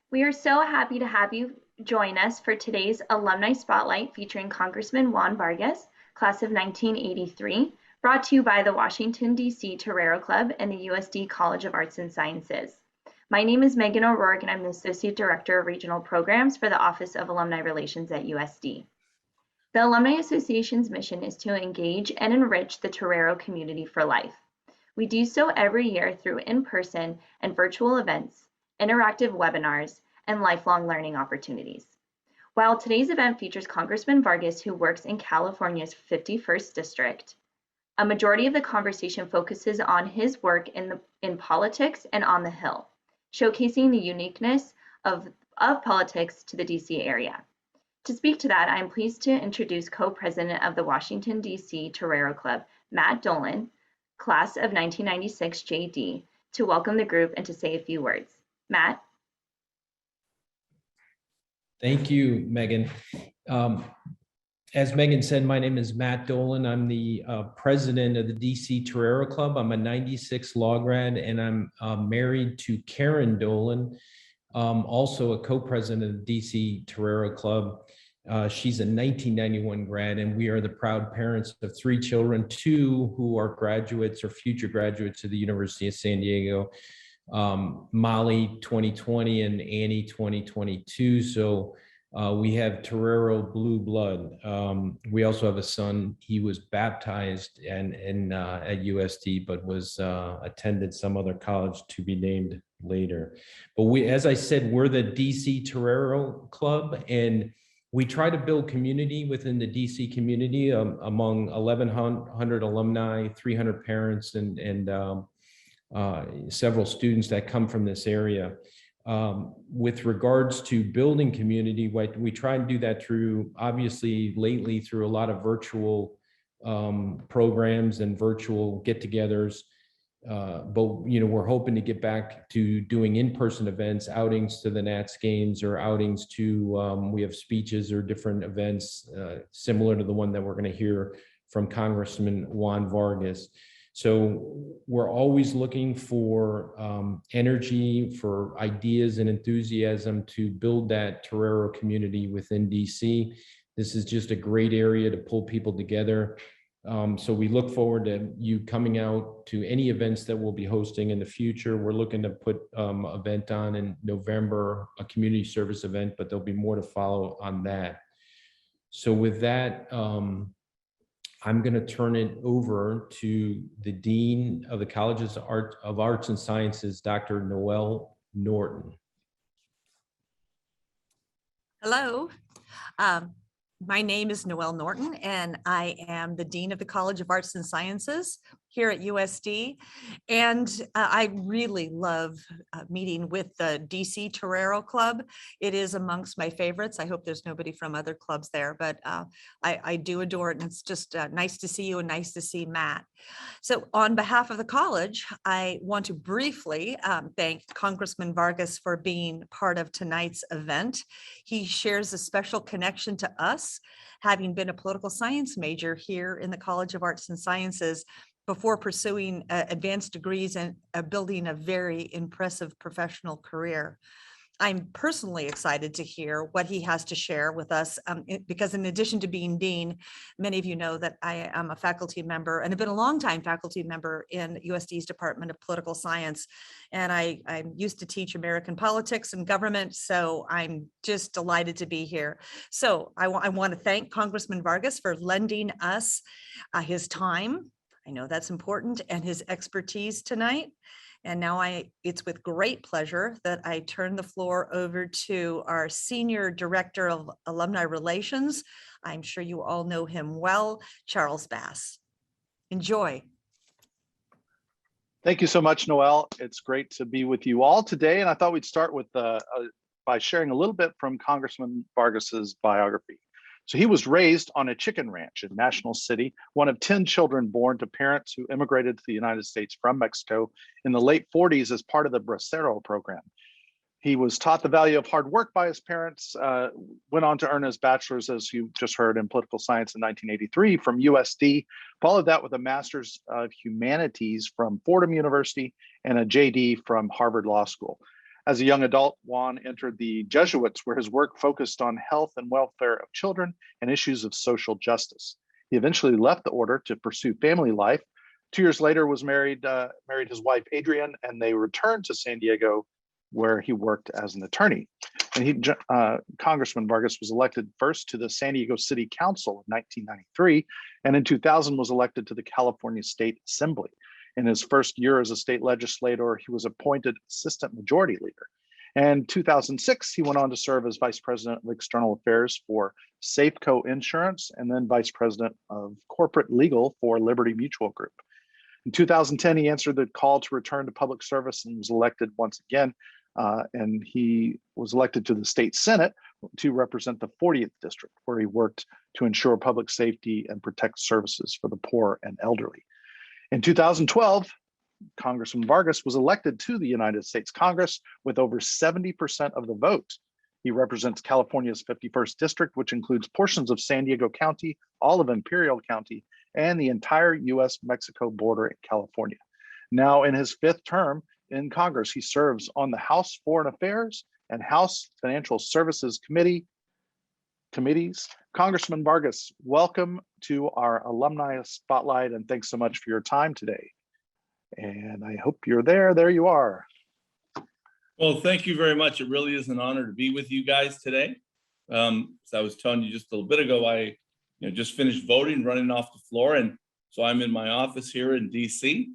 We are so happy to have you join us for today's Alumni Spotlight featuring Congressman Juan Vargas, class of 1983, brought to you by the Washington, D.C. Torero Club and the USD College of Arts and Sciences. My name is Megan O'Rourke, and I'm the Associate Director of Regional Programs for the Office of Alumni Relations at USD. The Alumni Association's mission is to engage and enrich the Torero community for life. We do so every year through in-person and virtual events, interactive webinars, and lifelong learning opportunities. While today's event features Congressman Vargas, who works in California's 51st District, a majority of the conversation focuses on his work in politics and on the Hill, showcasing the uniqueness of politics to the DC area. To speak to that, I am pleased to introduce co-president of the Washington, D.C. Torero Club, Matt Dolan, class of 1996 JD, to welcome the group and to say a few words. Matt? Thank you, Megan. As Megan said, my name is Matt Dolan. I'm the president of the DC Torero Club. I'm a 96 law grad, and I'm married to Karen Dolan, also a co-president of the DC Torero Club. She's a 1991 grad, and we are the proud parents of 3 children, 2 who are graduates or future graduates of the University of San Diego, Molly 2020 and Annie 2022. So we have Torero blue blood. We also have a son. He was baptized and at USD, but was attended some other college to be named later. But we, as I said, we're the DC Torero Club, and we try to build community within the DC community among 1,100 alumni, 300 parents, and several students that come from this area. With regards to building community, we try and do that through, obviously, lately through a lot of virtual programs and virtual get-togethers. But we're hoping to get back to doing in-person events, outings to the Nats games, or outings to we have speeches or different events similar to the one that we're going to hear from Congressman Juan Vargas. So we're always looking for energy, for ideas and enthusiasm to build that Torero community within DC. This is just a great area to pull people together. So we look forward to you coming out to any events that we'll be hosting in the future. We're looking to put an event on in November, a community service event, but there'll be more to follow on that. So with that, I'm going to turn it over to the Dean of the Colleges of Arts and Sciences, Dr. Noelle Norton. Hello. My name is Noelle Norton, and I am the Dean of the College of Arts and Sciences here at USD. And I really love meeting with the DC Torero Club. It is amongst my favorites. I hope there's nobody from other clubs there, but I do adore it. And it's just nice to see you and nice to see Matt. So on behalf of the college, I want to briefly thank Congressman Vargas for being part of tonight's event. He shares a special connection to us, having been a political science major here in the College of Arts and Sciences before pursuing advanced degrees and building a very impressive professional career. I'm personally excited to hear what he has to share with us because in addition to being dean, many of you know that I am a faculty member and have been a longtime faculty member in USD's Department of Political Science. And I used to teach American politics and government, so I'm just delighted to be here. So I want to thank Congressman Vargas for lending us his time. I know that's important, and his expertise tonight. And now it's with great pleasure that I turn the floor over to our Senior Director of Alumni Relations. I'm sure you all know him well, Charles Bass. Enjoy. Thank you so much, Noelle. It's great to be with you all today. And I thought we'd start with by sharing a little bit from Congressman Vargas's biography. So he was raised on a chicken ranch in National City, one of 10 children born to parents who immigrated to the United States from Mexico in the late 40s as part of the Bracero program. He was taught the value of hard work by his parents, went on to earn his bachelor's, as you just heard, in political science in 1983 from USD, followed that with a Master's of Humanities from Fordham University and a JD from Harvard Law School. As a young adult, Juan entered the Jesuits, where his work focused on health and welfare of children and issues of social justice. He eventually left the order to pursue family life. 2 years later, was married his wife Adrienne, and they returned to San Diego, where he worked as an attorney. And Congressman Vargas was elected first to the San Diego City Council in 1993, and in 2000 was elected to the California State Assembly. In his first year as a state legislator, he was appointed Assistant Majority Leader. And in 2006, he went on to serve as Vice President of External Affairs for Safeco Insurance, and then Vice President of Corporate Legal for Liberty Mutual Group. In 2010, he answered the call to return to public service and was elected once again. And he was elected to the state Senate to represent the 40th district, where he worked to ensure public safety and protect services for the poor and elderly. In 2012, Congressman Vargas was elected to the United States Congress with over 70% of the vote. He represents California's 51st district, which includes portions of San Diego County, all of Imperial County, and the entire US-Mexico border in California. Now in his 5th term in Congress, he serves on the House Foreign Affairs and House Financial Services committees. Congressman Vargas, welcome to our Alumni Spotlight, and thanks so much for your time today. And I hope you're there. There you are. Well, thank you very much. It really is an honor to be with you guys today. As I was telling you just a little bit ago, I just finished voting, running off the floor, and so I'm in my office here in DC,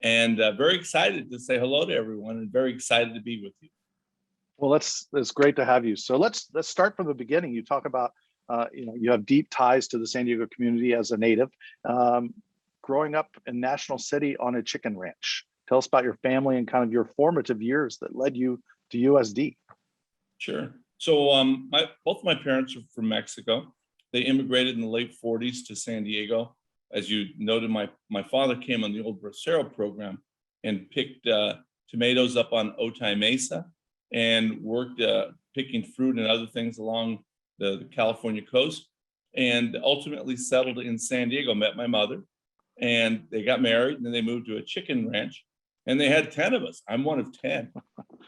and very excited to say hello to everyone, and very excited to be with you. Well, it's great to have you. So let's start from the beginning. You talk about you have deep ties to the San Diego community as a native, growing up in National City on a chicken ranch. Tell us about your family and kind of your formative years that led you to USD. Sure. So both my parents are from Mexico. They immigrated in the late 40s to San Diego. As you noted, my father came on the old Bracero program and picked tomatoes up on Otay Mesa and worked picking fruit and other things along the California coast, and ultimately settled in San Diego, met my mother, and they got married, and then they moved to a chicken ranch, and they had 10 of us. I'm one of 10.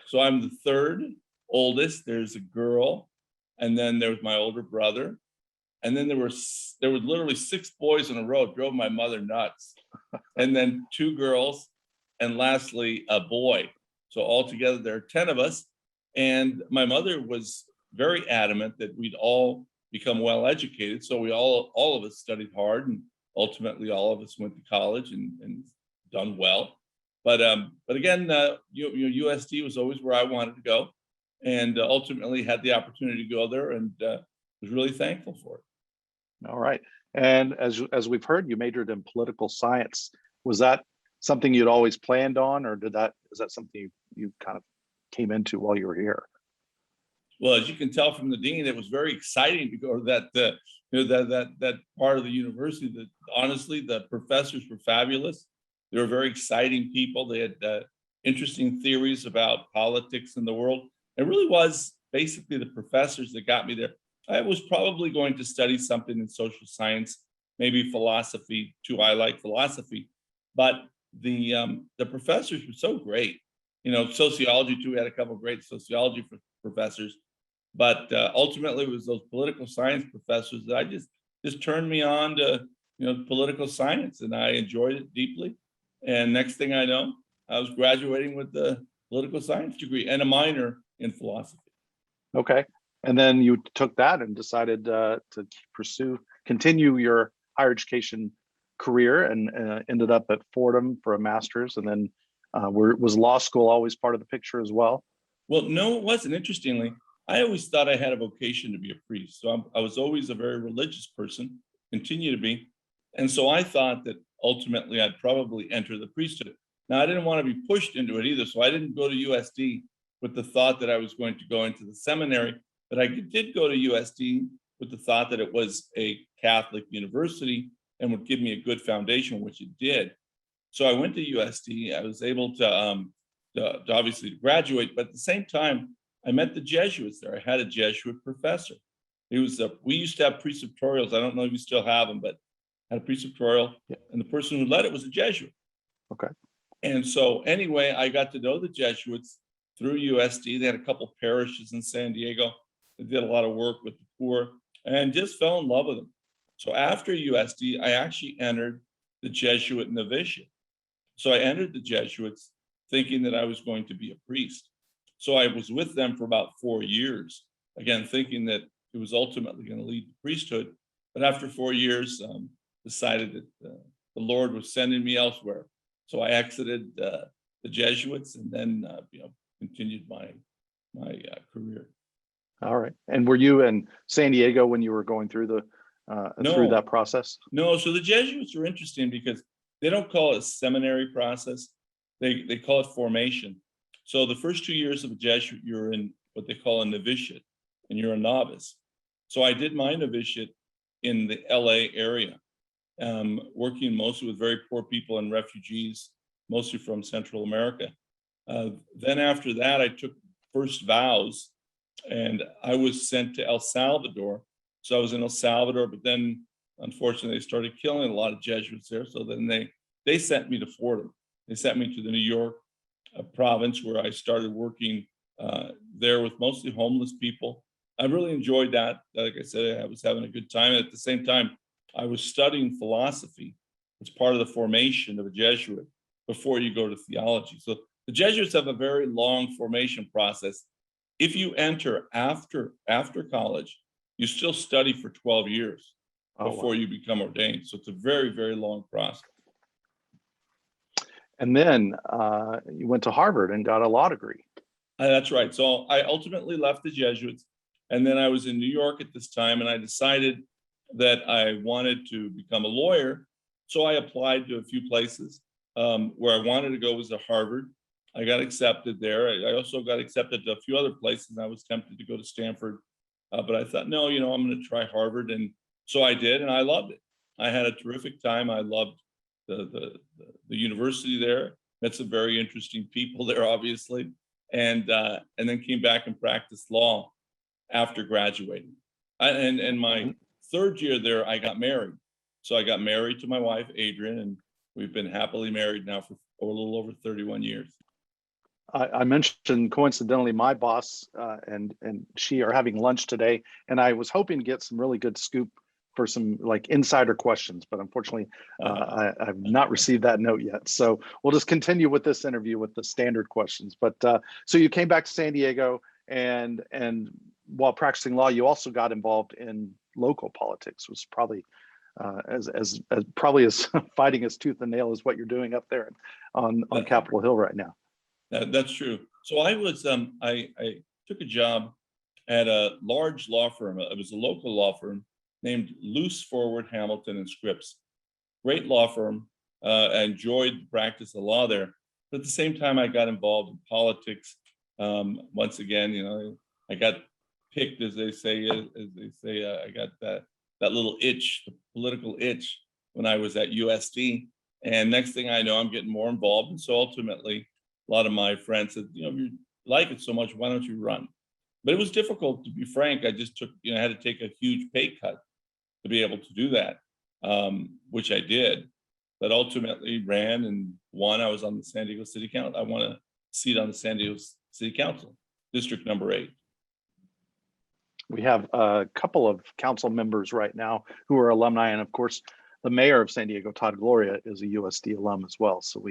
So I'm the 3rd oldest. There's a girl, and then there was my older brother, and then there were literally 6 boys in a row. Drove my mother nuts. And then 2 girls, and lastly a boy. So altogether there are 10 of us, and my mother was very adamant that we'd all become well educated. So we all of us studied hard, and ultimately all of us went to college and done well. But again, USD was always where I wanted to go, and ultimately had the opportunity to go there, and was really thankful for it. All right. And as we've heard, you majored in political science. Was that something you'd always planned on, or is that something you kind of came into while you were here? Well, as you can tell from the dean, it was very exciting to go to that part of the university. That honestly, the professors were fabulous. They were very exciting people. They had interesting theories about politics in the world. It really was basically the professors that got me there. I was probably going to study something in social science, maybe philosophy too. I like philosophy, but the professors were so great. Sociology too. We had a couple of great sociology professors, but ultimately it was those political science professors that just turned me on to political science, and I enjoyed it deeply. And next thing I know, I was graduating with the political science degree and a minor in philosophy. Okay. And then you took that and decided to continue your higher education career, and ended up at Fordham for a master's. And then was law school always part of the picture as well? Well, no, it wasn't. Interestingly, I always thought I had a vocation to be a priest. So I was always a very religious person, continue to be. And so I thought that ultimately I'd probably enter the priesthood. Now, I didn't want to be pushed into it either. So I didn't go to USD with the thought that I was going to go into the seminary, but I did go to USD with the thought that it was a Catholic university and would give me a good foundation, which it did. So I went to USD. I was able to obviously graduate, but at the same time, I met the Jesuits there. I had a Jesuit professor. We used to have preceptorials. I don't know if you still have them, but had a preceptorial, and the person who led it was a Jesuit. Okay. And so anyway, I got to know the Jesuits, through USD. They had a couple parishes in San Diego. They did a lot of work with the poor and just fell in love with them. So after USD, I actually entered the Jesuit novitiate. So I entered the Jesuits thinking that I was going to be a priest. So I was with them for about 4 years, again, thinking that it was ultimately going to lead to priesthood. But after 4 years, decided that the Lord was sending me elsewhere. So I exited the Jesuits and then continued my career. All right. And were you in San Diego when you were going through the through that process? No. So the Jesuits are interesting because they don't call it a seminary process. They call it formation. So the first 2 years of a Jesuit, you're in what they call a novitiate, and you're a novice. So I did my novitiate in the LA area, working mostly with very poor people and refugees, mostly from Central America. Then after that, I took first vows, and I was sent to El Salvador. So I was in El Salvador, but then unfortunately they started killing a lot of Jesuits there. So then they sent me to Fordham. They sent me to the New York province, where I started working there with mostly homeless people. I really enjoyed that. Like I said, I was having a good time. At the same time, I was studying philosophy. It's part of the formation of a Jesuit before you go to theology. So the Jesuits have a very long formation process. If you enter after college, you still study for 12 years before you become ordained. So it's a very, very long process. And then you went to Harvard and got a law degree. That's right. So I ultimately left the Jesuits, and then I was in New York at this time, and I decided that I wanted to become a lawyer. So I applied to a few places. Where I wanted to go was to Harvard. I got accepted there. I also got accepted to a few other places. I was tempted to go to Stanford, but I thought, no, I'm going to try Harvard. And so I did, and I loved it. I had a terrific time. I loved the university there. Met some very interesting people there, obviously, and then came back and practiced law after graduating. And my third year there, I got married. So I got married to my wife, Adrian, and we've been happily married now for a little over 31 years. I mentioned coincidentally my boss and she are having lunch today, and I was hoping to get some really good scoop for some like insider questions, but unfortunately I've not received that note yet. So we'll just continue with this interview with the standard questions. But so you came back to San Diego, and while practicing law, you also got involved in local politics, was probably as fighting as tooth and nail as what you're doing up there on Capitol Hill right now. That's true. So I was I took a job at a large law firm. It was a local law firm named Luce Forward Hamilton and Scripps. Great law firm. I enjoyed the practice of law there. But at the same time, I got involved in politics. Once again, I got picked, as they say. I got that little itch, the political itch, when I was at USD. And next thing I know, I'm getting more involved. And so ultimately, a lot of my friends said, if you like it so much, why don't you run? But it was difficult, to be frank. I just took, I had to take a huge pay cut to be able to do that, which I did. But ultimately ran and won. I was on the San Diego City Council. I won a seat on the San Diego City Council, District number 8. We have a couple of council members right now who are alumni, and of course, the mayor of San Diego, Todd Gloria, is a USD alum as well. So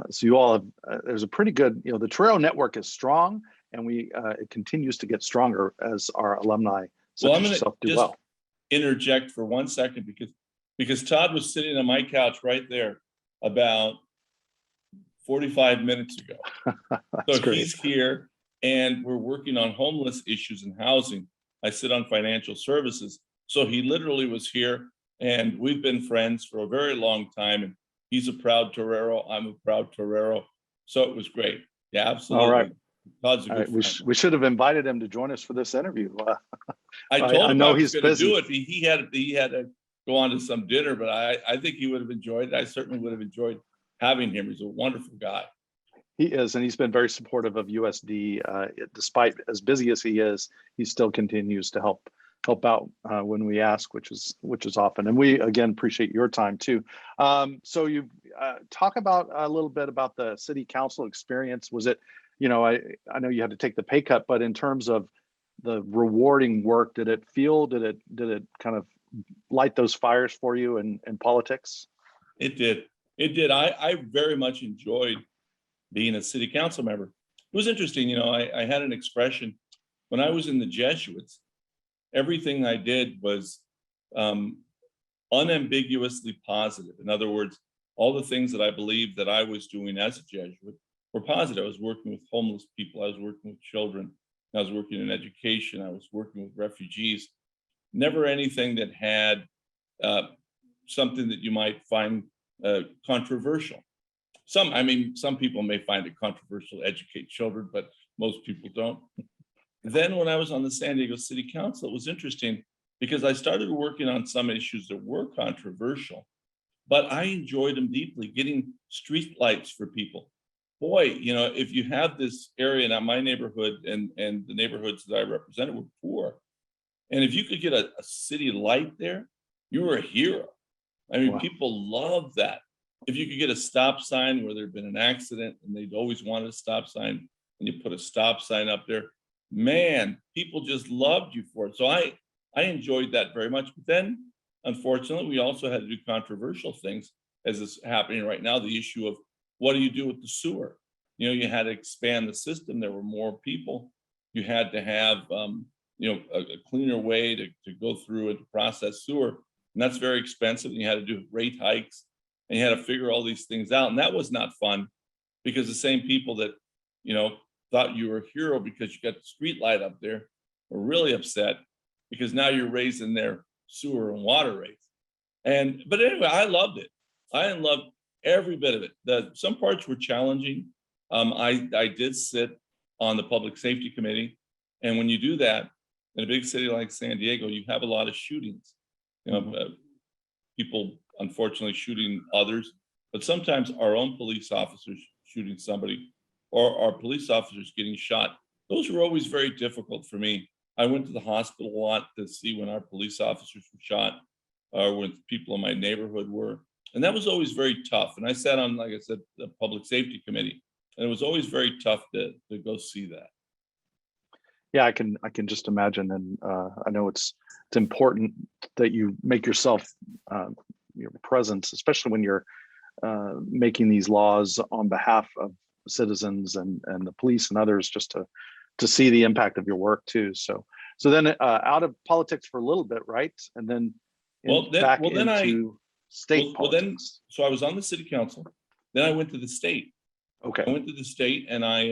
so you all have, there's a pretty good, the Torero network is strong, and it continues to get stronger as our alumni such as yourself do well. Interject for 1 second because Todd was sitting on my couch right there about 45 minutes ago. So great. He's here, and we're working on homeless issues and housing. I sit on financial services. So he literally was here, and we've been friends for a very long time. And he's a proud Torero. I'm a proud Torero. So it was great. Yeah, absolutely. All right. Todd's a good friend. We should have invited him to join us for this interview. I told him I was going to do it. He had to go on to some dinner, but I think he would have enjoyed it. I certainly would have enjoyed having him. He's a wonderful guy. He is, and he's been very supportive of USD. Despite as busy as he is, he still continues to help help out when we ask, which is often. And we again appreciate your time too. So you talk about a little bit about the city council experience. Was it, I know you had to take the pay cut, but in terms of the rewarding work, did it kind of light those fires for you in politics? It did. It did. I very much enjoyed being a city council member. It was interesting, I had an expression when I was in the Jesuits. Everything I did was unambiguously positive. In other words, all the things that I believed that I was doing as a Jesuit were positive. I was working with homeless people. I was working with children. I was working in education. I was working with refugees. Never anything that had something that you might find controversial. Some people may find it controversial to educate children, but most people don't. Then when I was on the San Diego City Council, it was interesting because I started working on some issues that were controversial, but I enjoyed them deeply, getting street lights for people. Boy, if you have this area, now my neighborhood and the neighborhoods that I represented were poor. And if you could get a city light there, you were a hero. Wow. People love that. If you could get a stop sign where there'd been an accident and they'd always wanted a stop sign, and you put a stop sign up there, man, people just loved you for it. So I enjoyed that very much. But then, unfortunately, we also had to do controversial things, as is happening right now, the issue of what do you do with the sewer? You had to expand the system. There were more people. You had to have, a cleaner way to go through and to process sewer. And that's very expensive. And you had to do rate hikes and you had to figure all these things out. And that was not fun because the same people that, thought you were a hero because you got the street light up there were really upset because now you're raising their sewer and water rates. But anyway, I loved it. I loved every bit of it. Some parts were challenging. I did sit on the public safety committee. And when you do that in a big city like San Diego, you have a lot of shootings. People unfortunately shooting others, but sometimes our own police officers shooting somebody or our police officers getting shot. Those were always very difficult for me. I went to the hospital a lot to see when our police officers were shot or when people in my neighborhood were. And that was always very tough. And I sat on, like I said, the public safety committee, and it was always very tough to go see that. Yeah, I can just imagine. And I know it's important that you make yourself your presence, especially when you're making these laws on behalf of citizens and the police and others, just to see the impact of your work too. So then out of politics for a little bit, right? And then back into state politics. So I was on the city council. Then I went to the state. Okay. I went to the state and I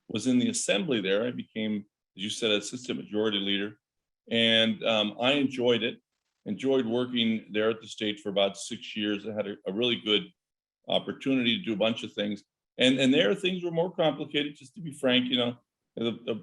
was in the assembly there. I became, as you said, assistant majority leader. And I enjoyed it. Enjoyed working there at the state for about 6 years. I had a really good opportunity to do a bunch of things. And there things were more complicated, just to be frank. The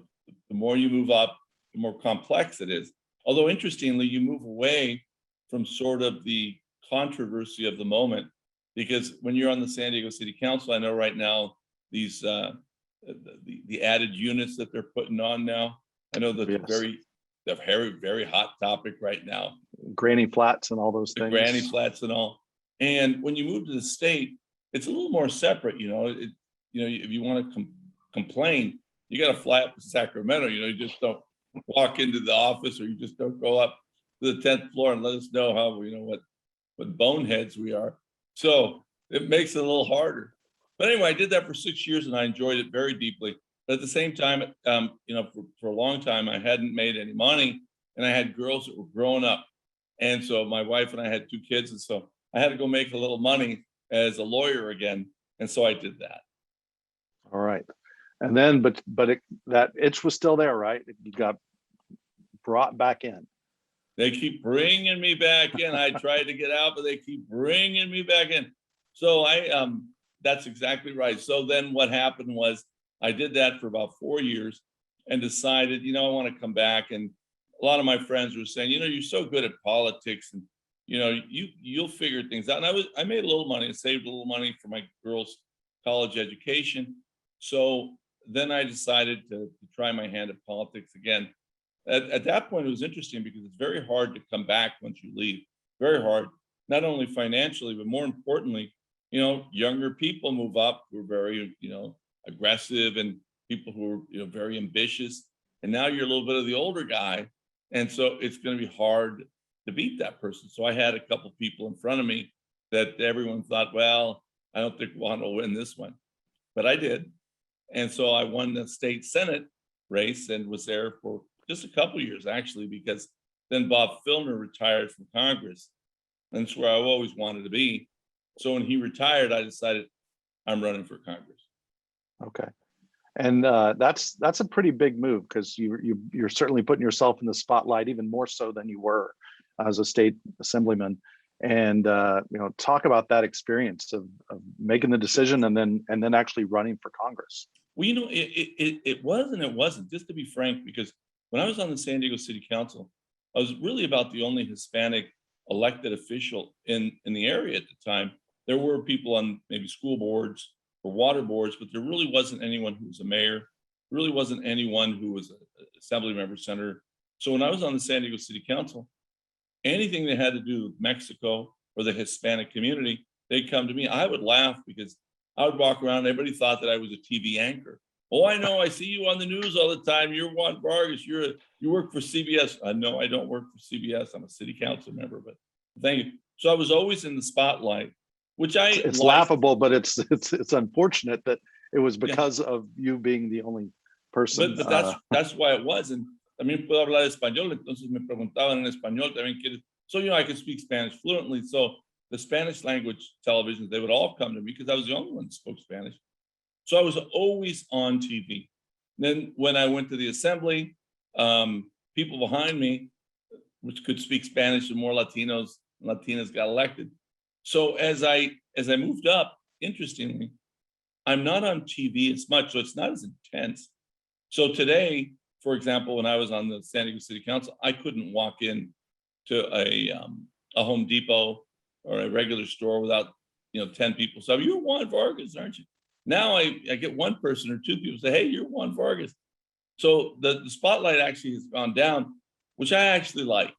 more you move up, the more complex it is. Although interestingly, you move away from sort of the controversy of the moment, because when you're on the San Diego City Council, I know right now these the added units that they're putting on now. I know that they're very hot topic right now. Granny flats and all those things. Granny flats and all. And when you move to the state, it's a little more separate. If you want to complain, you got to fly up to Sacramento. You just don't walk into the office, or you just don't go up to the 10th floor and let us know how what boneheads we are. So it makes it a little harder. But anyway, I did that for 6 years and I enjoyed it very deeply. But at the same time, for a long time, I hadn't made any money and I had girls that were growing up. And so my wife and I had 2 kids. And so I had to go make a little money as a lawyer again. And so I did that. All right. And then, but that itch was still there, right? You got brought back in. They keep bringing me back in. I tried to get out, but they keep bringing me back in. So that's exactly right. So then what happened was I did that for about 4 years and decided, I want to come back. And a lot of my friends were saying, you're so good at politics and, you'll figure things out. And I made a little money and saved a little money for my girls' college education. So then I decided to try my hand at politics again. at that point, it was interesting because it's very hard to come back once you leave. Very hard, not only financially, but more importantly, younger people move up who are very, aggressive, and people who are, very ambitious. And now you're a little bit of the older guy. And so it's going to be hard to beat that person. So I had a couple people in front of me that everyone thought, well, I don't think Juan will win this one, but I did. And so I won the state Senate race and was there for just a couple of years, actually, because then Bob Filner retired from Congress. And that's where I always wanted to be. So when he retired, I decided I'm running for Congress. Okay. And that's a pretty big move, because you're certainly putting yourself in the spotlight even more so than you were as a state assemblyman. And talk about that experience of making the decision and then actually running for Congress. Well, it was and it wasn't, just to be frank, because when I was on the San Diego City Council, I was really about the only Hispanic elected official in the area at the time. There were people on maybe school boards or water boards, but there really wasn't anyone who was a mayor. There really wasn't anyone who was an assembly member, senator. So when I was on the San Diego City Council, anything that had to do with Mexico or the Hispanic community, they'd come to me. I would laugh because I would walk around. Everybody thought that I was a TV anchor. Oh, I know. I see you on the news all the time. You're Juan Vargas. You work for CBS. No, I don't work for CBS. I'm a city council member, but thank you. So I was always in the spotlight, which it's laughable, but it's unfortunate that it was because of you being the only person. But that's why it was. And I mean, puedo hablar español, entonces me preguntaban en español también. So, I could speak Spanish fluently. So the Spanish language televisions, they would all come to me because I was the only one that spoke Spanish. So I was always on TV. Then when I went to the assembly, people behind me, which could speak Spanish, and more Latinos and Latinas got elected. So as I moved up, interestingly, I'm not on TV as much, so it's not as intense. So today, for example, when I was on the San Diego City Council, I couldn't walk in to a Home Depot or a regular store without 10 people. So you're Juan Vargas, aren't you? Now I get one person or two people say, hey, you're Juan Vargas. So the spotlight actually has gone down, which I actually like.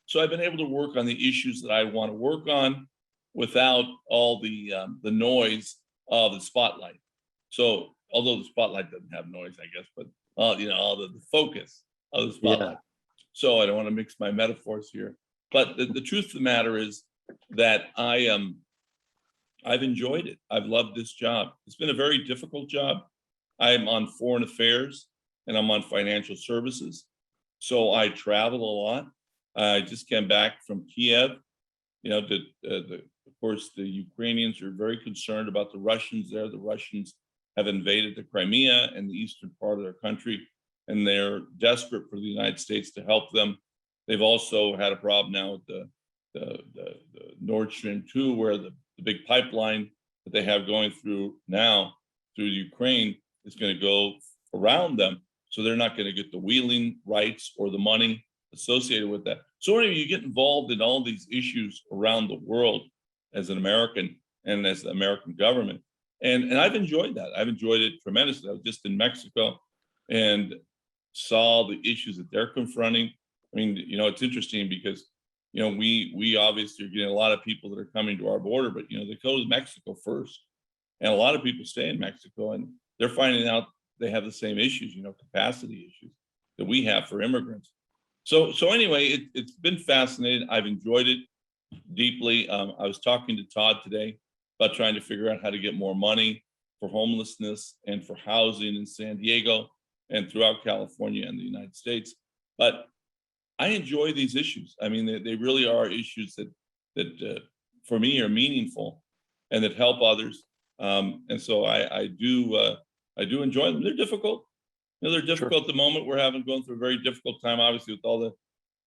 So I've been able to work on the issues that I want to work on without all the noise of the spotlight. So although the spotlight doesn't have noise, I guess, but all the focus of the spotlight. Yeah. So I don't want to mix my metaphors here, but the truth of the matter is that I've enjoyed it. I've loved this job. It's been a very difficult job. I'm on foreign affairs and I'm on financial services. So I travel a lot. I just came back from Kiev. Of course, the Ukrainians are very concerned about the Russians there. The Russians have invaded the Crimea and the eastern part of their country, and they're desperate for the United States to help them. They've also had a problem now with the Nord Stream 2, where the big pipeline that they have going through now through Ukraine is going to go around them. So they're not going to get the wheeling rights or the money associated with that. So anyway, you get involved in all these issues around the world as an American and as the American government. And I've enjoyed that. I've enjoyed it tremendously. I was just in Mexico and saw the issues that they're confronting. I mean, it's interesting because, we obviously are getting a lot of people that are coming to our border, but, they go to Mexico first. And a lot of people stay in Mexico and they're finding out they have the same issues, capacity issues that we have for immigrants. So anyway, it's been fascinating. I've enjoyed it deeply. I was talking to Todd today about trying to figure out how to get more money for homelessness and for housing in San Diego and throughout California and the United States. But I enjoy these issues. I mean, they really are issues that for me are meaningful and that help others. And so I do enjoy them. They're difficult. They're difficult at the moment. We're going through a very difficult time, obviously, with all the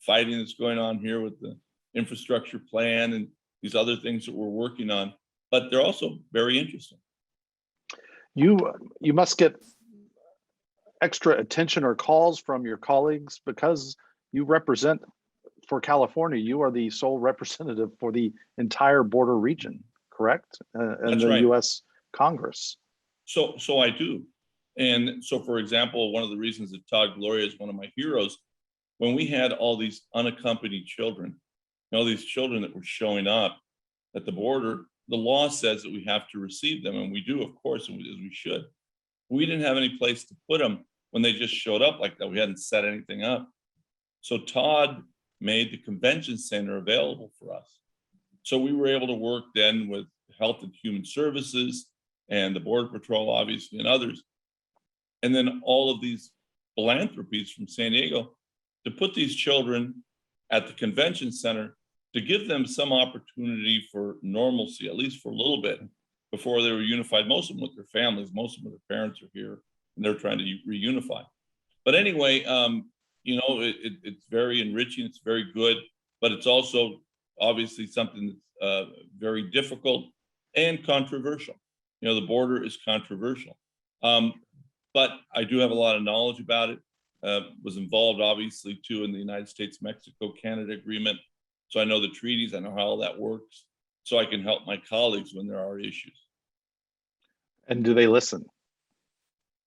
fighting that's going on here with the infrastructure plan and these other things that we're working on. But they're also very interesting. You must get extra attention or calls from your colleagues because you represent, for California, you are the sole representative for the entire border region, correct? And the right. U.S. Congress. So I do. And so, for example, one of the reasons that Todd Gloria is one of my heroes when we had all these unaccompanied children, all these children that were showing up at the border, the law says that we have to receive them, and we do, of course, as we should. We didn't have any place to put them when they just showed up like that. We hadn't set anything up. So Todd made the convention center available for us. So we were able to work then with Health and Human Services and the Border Patrol, obviously, and others. And then all of these philanthropies from San Diego to put these children at the convention center to give them some opportunity for normalcy, at least for a little bit, before they were unified, most of them with their families, most of them, their parents are here, and they're trying to reunify. But anyway, you know, it's very enriching, it's very good, but it's also obviously something that's very difficult and controversial. You know, the border is controversial. But I do have a lot of knowledge about it. Was involved, obviously, too, in the United States-Mexico-Canada agreement. So I know the treaties, I know how all that works, so I can help my colleagues when there are issues. And do they listen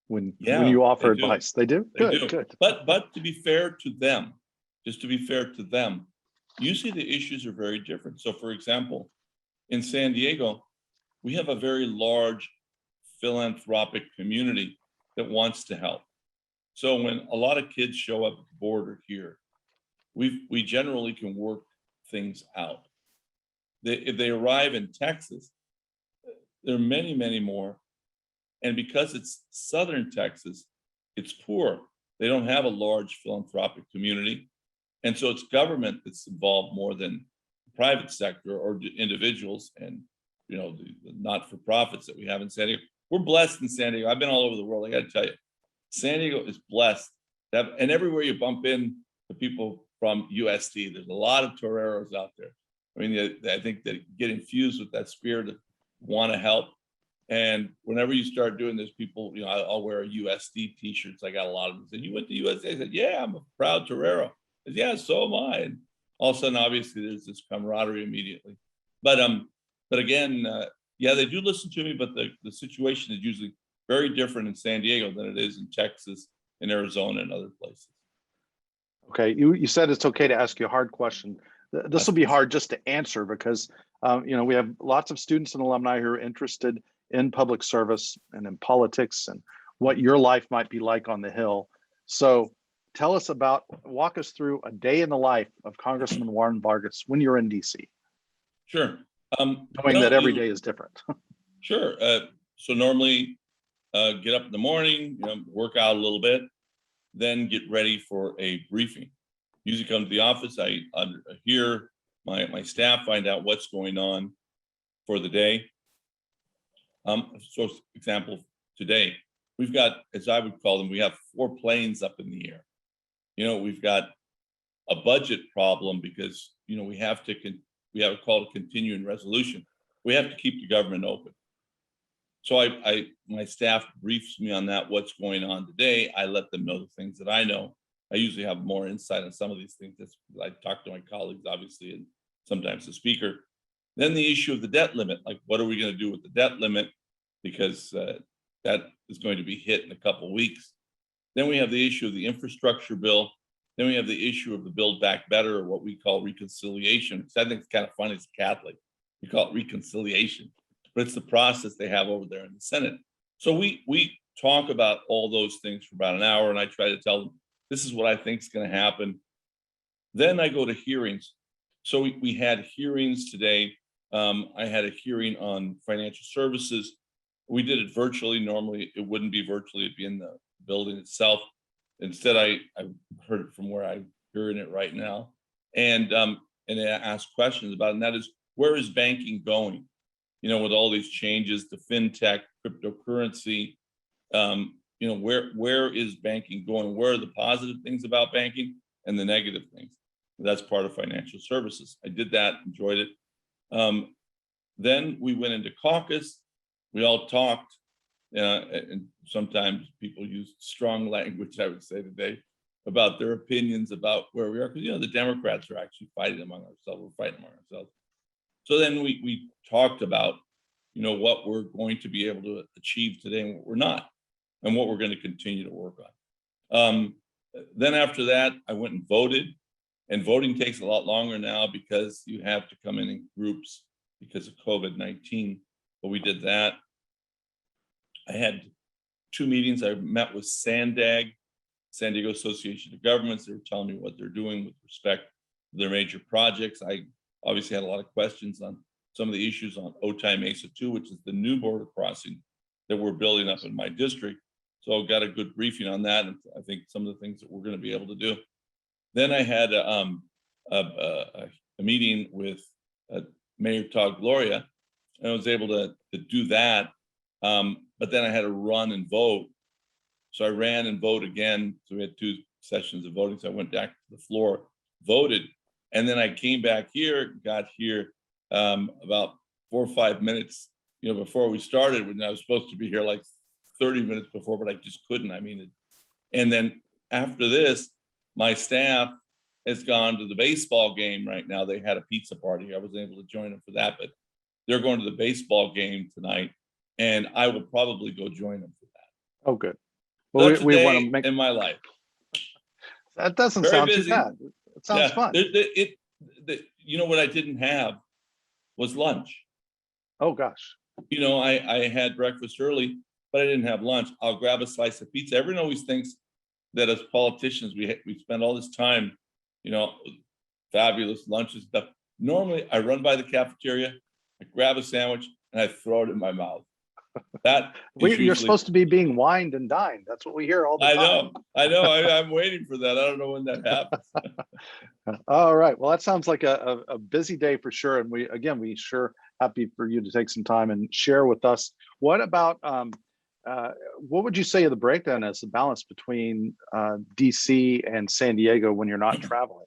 when you offer advice? They do? Good, good. But to be fair to them, just to be fair to them, usually the issues are very different. So for example, in San Diego, we have a very large philanthropic community that wants to help. So when a lot of kids show up at the border here, we generally can work things out. If they arrive in Texas, there are many, many more. And because it's Southern Texas, it's poor. They don't have a large philanthropic community. And so it's government that's involved more than the private sector or individuals and, you know, the not-for-profits that we have in San Diego. We're blessed in San Diego. I've been all over the world. I got to tell you, San Diego is blessed. And everywhere you bump in the people from USD, there's a lot of toreros out there. I mean, I think they get infused with that spirit of want to help. And whenever you start doing this, people, you know, I'll wear a USD t-shirts. I got a lot of them. Said, you went to USD? I said, yeah, I'm a proud torero. I said, yeah, so am I. And all of a sudden, obviously, there's this camaraderie immediately. But again, yeah, they do listen to me, but the situation is usually very different in San Diego than it is in Texas, in Arizona, and other places. Okay, you said it's okay to ask you a hard question. This will be hard just to answer because you know, we have lots of students and alumni who are interested in public service and in politics and what your life might be like on the Hill. So tell us walk us through a day in the life of Congressman Juan Vargas when you're in DC. Sure. Knowing that every day is different. Sure. So normally get up in the morning, you know, work out a little bit, then get ready for a briefing. Usually come to the office, I hear my staff, find out what's going on for the day. So example, today, we've got, as I would call them, we have 4 planes up in the air. You know, we've got a budget problem because, you know, we have it called a continuing resolution. We have to keep the government open. So my staff briefs me on that, what's going on today. I let them know the things that I know. I usually have more insight on some of these things. I talk to my colleagues, obviously, and sometimes the speaker. Then the issue of the debt limit, like what are we going to do with the debt limit? Because that is going to be hit in a couple of weeks. Then we have the issue of the infrastructure bill. Then we have the issue of the Build Back Better, or what we call reconciliation. So I think it's kind of funny as a Catholic. We call it reconciliation, but it's the process they have over there in the Senate. So we talk about all those things for about an hour, and I try to tell them, this is what I think is going to happen. Then I go to hearings. So we had hearings today. I had a hearing on financial services. We did it virtually. Normally it wouldn't be virtually, it'd be in the building itself. Instead, I heard it from where I'm hearing it right now. And I asked questions about it, and that is, where is banking going? You know, with all these changes to fintech, cryptocurrency, you know, where is banking going? Where are the positive things about banking and the negative things? That's part of financial services. I did that, enjoyed it. Then we went into caucus. We all talked, and sometimes people use strong language, I would say today, about their opinions about where we are. Because, you know, the Democrats are actually fighting among ourselves. We're fighting among ourselves. So then we talked about, you know, what we're going to be able to achieve today and what we're not, and what we're going to continue to work on. Then after that, I went and voted. And voting takes a lot longer now because you have to come in groups because of COVID-19. But we did that. I had 2 meetings. I met with SANDAG, San Diego Association of Governments. They were telling me what they're doing with respect to their major projects. I obviously had a lot of questions on some of the issues on Otay Mesa 2, which is the new border crossing that we're building up in my district. So I got a good briefing on that. And I think some of the things that we're going to be able to do. Then I had a meeting with Mayor Todd Gloria, and I was able to do that. But then I had to run and vote. So I ran and voted again. So we had 2 sessions of voting. So I went back to the floor, voted, and then I came back here, got here about 4 or 5 minutes, before we started, when I was supposed to be here like 30 minutes before, but I just couldn't. And then after this, my staff has gone to the baseball game right now. They had a pizza party. I wasn't able to join them for that, but they're going to the baseball game tonight, and I will probably go join them for that. Oh, good. Well, That's we a want day to make in my life. that doesn't Very sound busy. too bad. It sounds fun. What I didn't have was lunch. Oh gosh. I had breakfast early, but I didn't have lunch. I'll grab a slice of pizza. Everyone always thinks that as politicians, we spend all this time, fabulous lunch and stuff. Normally, I run by the cafeteria, I grab a sandwich, and I throw it in my mouth. You're supposed to be being wined and dined. That's what we hear all the time. I know. I'm waiting for that. I don't know when that happens. All right. Well, that sounds like a busy day for sure. And we sure happy for you to take some time and share with us. What about what would you say the breakdown is, the balance between DC and San Diego when you're not traveling?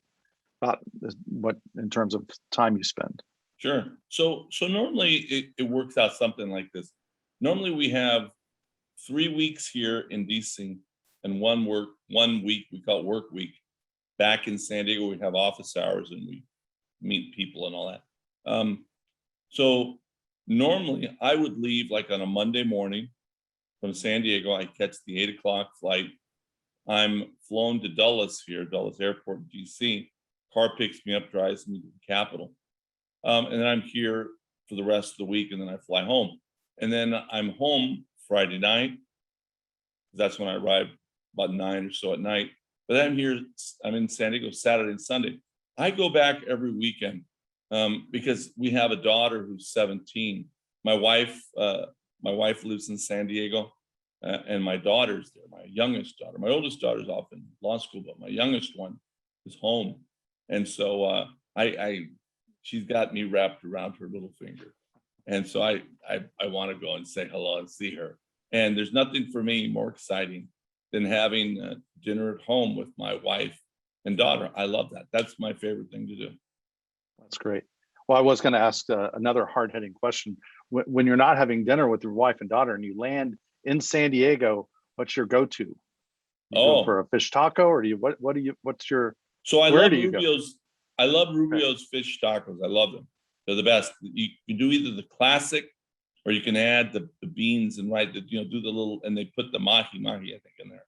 About what in terms of time you spend? Sure. So normally it works out something like this. Normally we have 3 weeks here in DC and 1 week, we call it work week. Back in San Diego, we have office hours and we meet people and all that. So normally I would leave like on a Monday morning from San Diego. I catch the 8 o'clock flight. I'm flown to Dulles Airport in DC. Car picks me up, drives me to the Capitol. And then I'm here for the rest of the week, and then I fly home. And then I'm home Friday night. That's when I arrive, about 9 or so at night. But I'm in San Diego Saturday and Sunday. I go back every weekend because we have a daughter who's 17. My wife lives in San Diego, and my daughter's there. My youngest daughter, my oldest daughter's off in law school, but my youngest one is home. And so she's got me wrapped around her little finger. And so I want to go and say hello and see her. And there's nothing for me more exciting than having dinner at home with my wife and daughter. I love that. That's my favorite thing to do. That's great. Well, I was going to ask another hard-hitting question. When you're not having dinner with your wife and daughter and you land in San Diego, what's your go-to? You go for a fish taco, or do you what's your? So I love Rubio's. I love Rubio's fish tacos. I love them. They're the best. You can do either the classic, or you can add the beans and do the little, and they put the mahi I think in there.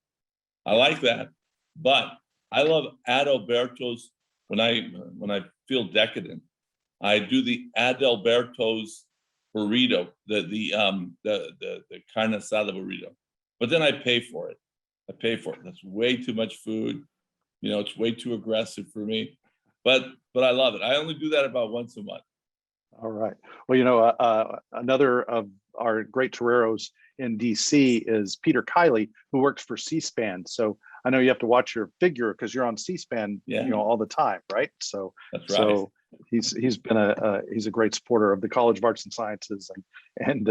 I like that, but I love Adalberto's. When I feel decadent, I do the Adalberto's burrito, the carne asada burrito. But then I pay for it. That's way too much food. It's way too aggressive for me. But I love it. I only do that about once a month. All right. Well, another of our great toreros in DC is Peter Kiley, who works for C-SPAN. So I know you have to watch your figure because you're on C-SPAN, all the time, right? So that's right. So he's been he's a great supporter of the College of Arts and Sciences and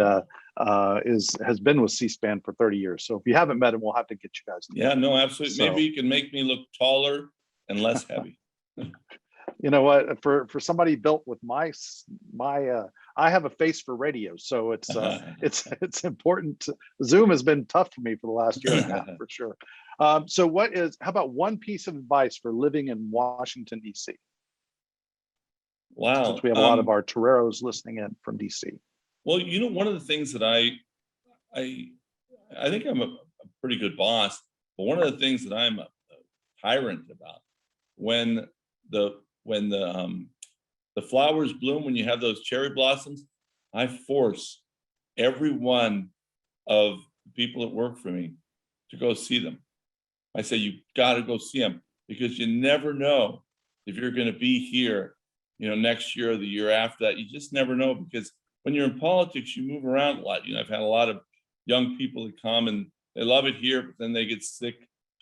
has been with C-SPAN for 30 years. So if you haven't met him, we'll have to get you guys together. Yeah, no, absolutely. So, maybe you can make me look taller and less heavy. You know what? For somebody built with my I have a face for radio, so it's important. Zoom has been tough for me for the last year and a half, for sure. So how about one piece of advice for living in Washington, D.C.? Wow. Since we have a lot of our toreros listening in from D.C. Well, one of the things that I think I'm a pretty good boss, but one of the things that I'm tyrant about. When the flowers bloom, when you have those cherry blossoms, I force every one of the people that work for me to go see them. I say, you got to go see them, because you never know if you're going to be here, next year or the year after that. You just never know, because when you're in politics, you move around a lot. I've had a lot of young people that come and they love it here, but then they get sick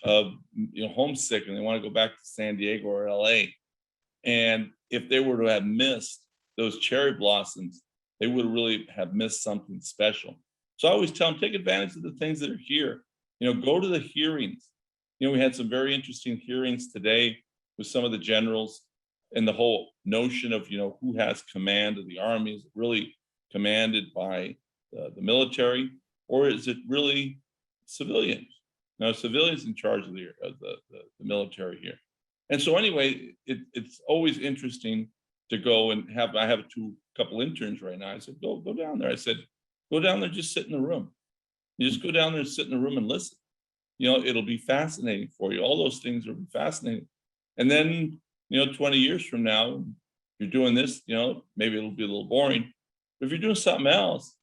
of, homesick, and they want to go back to San Diego or LA. And if they were to have missed those cherry blossoms, they would really have missed something special. So I always tell them, take advantage of the things that are here. Go to the hearings. We had some very interesting hearings today with some of the generals, and the whole notion of, who has command of the Army. Is it really commanded by the military, or is it really civilians? Now, civilians in charge of the military here. And so anyway, it's always interesting to go and I have a couple interns right now. I said, go down there. I said, go down there, just sit in the room. You just go down there and sit in the room and listen. It'll be fascinating for you. All those things will be fascinating. And then, 20 years from now, you're doing this, maybe it'll be a little boring. But if you're doing something else,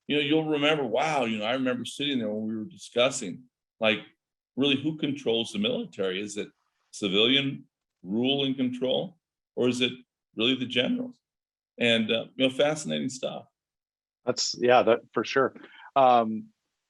you'll remember, wow, I remember sitting there when we were discussing, like, really, who controls the military? Is it civilian rule and control, or is it really the generals? And, fascinating stuff. That for sure.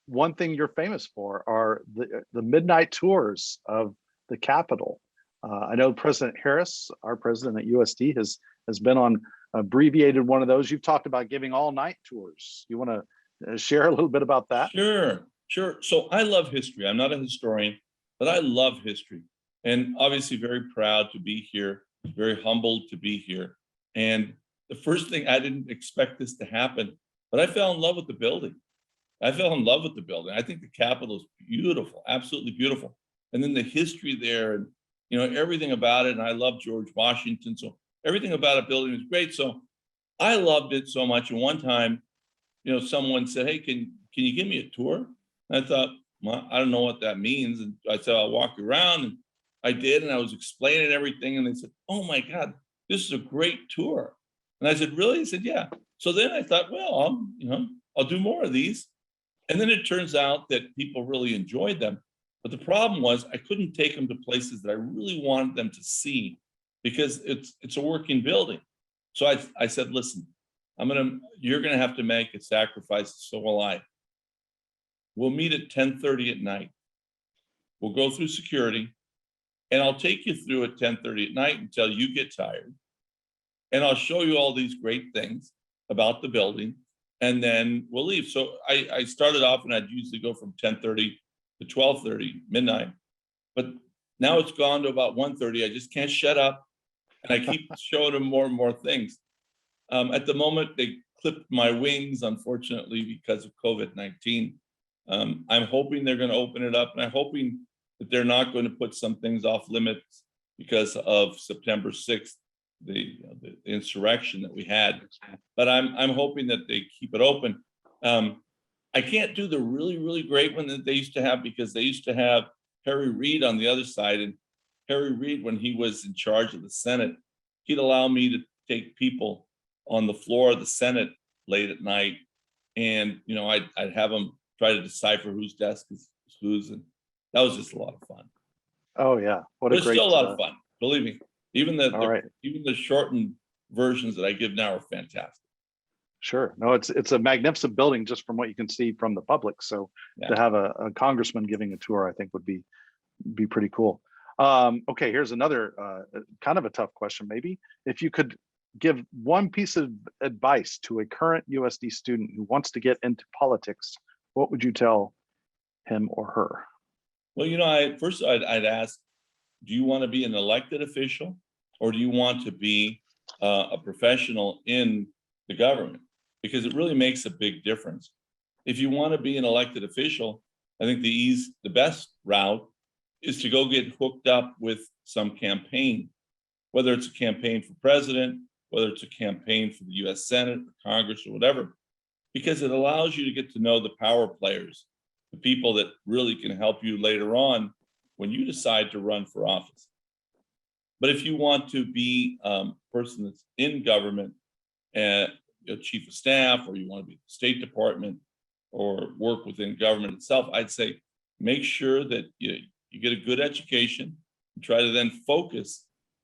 One thing you're famous for are the midnight tours of the Capitol. I know President Harris, our president at USD, has been on abbreviated one of those. You've talked about giving all night tours. You want to share a little bit about that? Sure. So I love history. I'm not a historian, but I love history, and obviously very proud to be here, very humbled to be here. And the first thing, I didn't expect this to happen, but I fell in love with the building. I think the Capitol is beautiful, absolutely beautiful. And then the history there, and everything about it. And I love George Washington, so everything about a building is great. So I loved it so much. And one time, someone said, "Hey, can you give me a tour?" And I thought, well, I don't know what that means. And I said, "I'll walk you around." And I did, and I was explaining everything. And they said, "Oh my God, this is a great tour." And I said, "Really?" He said, "Yeah." So then I thought, well, I'll do more of these. And then it turns out that people really enjoyed them. But the problem was I couldn't take them to places that I really wanted them to see, because it's a working building. So I said, "Listen, you're gonna have to make a sacrifice, so will I. We'll meet at 10:30 at night. We'll go through security, and I'll take you through at 10:30 at night until you get tired. And I'll show you all these great things about the building, and then we'll leave." So I started off, and I'd usually go from 10:30 to 12:30, midnight. But now it's gone to about 1:30. I just can't shut up, and I keep showing them more and more things. At the moment, they clipped my wings, unfortunately, because of COVID-19. I'm hoping they're going to open it up, and I'm hoping that they're not going to put some things off limits because of September 6th, the insurrection that we had. But I'm hoping that they keep it open. I can't do the really, really great one that they used to have, because they used to have Harry Reid on the other side. And Harry Reid, when he was in charge of the Senate, he'd allow me to take people on the floor of the Senate late at night. And, I'd have them try to decipher whose desk is whose. And that was just a lot of fun. Oh, yeah. But it's still a lot of fun. Believe me, even the shortened versions that I give now are fantastic. Sure. No, it's a magnificent building just from what you can see from the public. So to have a congressman giving a tour, I think would be pretty cool. Okay, here's another kind of a tough question, maybe. If you could give one piece of advice to a current USD student who wants to get into politics, what would you tell him or her? Well, I'd ask, do you want to be an elected official, or do you want to be a professional in the government? Because it really makes a big difference. If you want to be an elected official, I think the best route is to go get hooked up with some campaign, whether it's a campaign for president, whether it's a campaign for the US Senate or Congress or whatever, because it allows you to get to know the power players, the people that really can help you later on when you decide to run for office. But if you want to be a person that's in government and chief of staff, or you want to be the State Department or work within government itself, I'd say make sure that you get a good education and try to then focus